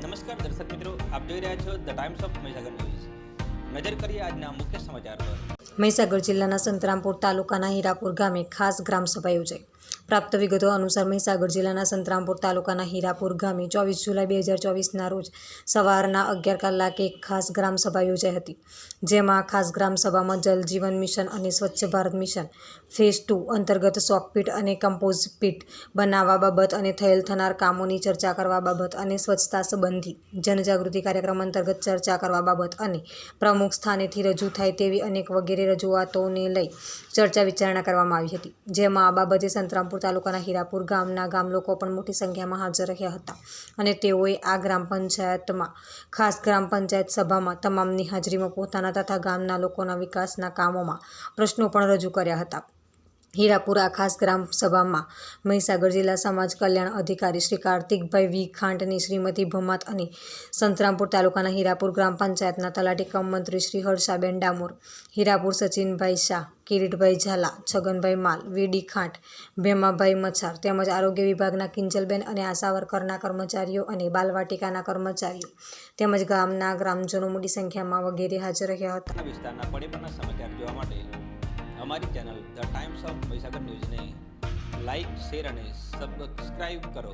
નમસ્કાર દર્શક મિત્રો, આપ જોઈ રહ્યા છો the Times of Mahisagar news. નજર કરીએ આજના મુખ્ય સમાચાર પર. મહીસાગર જિલ્લાના સંતરામપુર તાલુકાના હીરાપુર ગામે ખાસ ગ્રામસભા યોજાઈ. પ્રાપ્ત વિગતો અનુસાર મહીસાગર જિલ્લાના સંતરામપુર તાલુકાના હીરાપુર ગામે 24 જુલાઈ 2024ના રોજ સવારના 11 કલાકે એક ખાસ ગ્રામસભા યોજાઈ હતી. જેમાં ખાસ ગ્રામસભામાં જલ જીવન મિશન અને સ્વચ્છ ભારત મિશન ફેઝ 2 અંતર્ગત શોકપીટ અને કમ્પોઝ પીટ બનાવવા બાબત અને થનાર કામોની ચર્ચા કરવા બાબત અને સ્વચ્છતા સંબંધી જનજાગૃતિ કાર્યક્રમ અંતર્ગત ચર્ચા કરવા બાબત અને પ્રમુખ સ્થાનેથી રજૂ થાય તેવી અનેક વગેરે રજૂઆતોને લઈ ચર્ચા વિચારણા કરવામાં આવી હતી. જેમાં આ બાબતે સંતરામપુર તાલુકાના હીરાપુર ગામના ગામલોકો પણ મોટી સંખ્યામાં હાજર રહ્યા હતા અને તેઓએ આ ગ્રામ પંચાયતમાં ખાસ ગ્રામ પંચાયત સભામાં તમામની હાજરીમાં પોતાના તથા ગામના લોકોના વિકાસના કામોમાં પ્રશ્નો પણ રજૂ કર્યા હતા. હીરાપુર આ ખાસ ગ્રામ સભામાં મહીસાગર જિલ્લા સમાજ કલ્યાણ અધિકારી શ્રી કાર્તિકભાઈ વી ખાંટની શ્રીમતી ભમાત અને સંતરામપુર તાલુકાના હીરાપુર ગ્રામ પંચાયતના તલાટી કમ મંત્રી શ્રી હર્ષાબેન ડામોર, હીરાપુર સચિનભાઈ શાહ, કિરીટભાઈ ઝાલા, છગનભાઈ માલ, વીડી ખાંટ, ભેમાભાઈ મચ્છાર તેમજ આરોગ્ય વિભાગના કિંજલબેન અને આશા વર્કરના કર્મચારીઓ અને બાલવાટિકાના કર્મચારીઓ તેમજ ગામના ગ્રામજનો મોટી સંખ્યામાં વગેરે હાજર રહ્યા હતા. વિસ્તારના પડેપણના સમાચાર જોવા માટે અમારી channel the Times of Mahisagar ન્યૂઝને લાઇક, શેર અને સબસ્ક્રાઇબ કરો.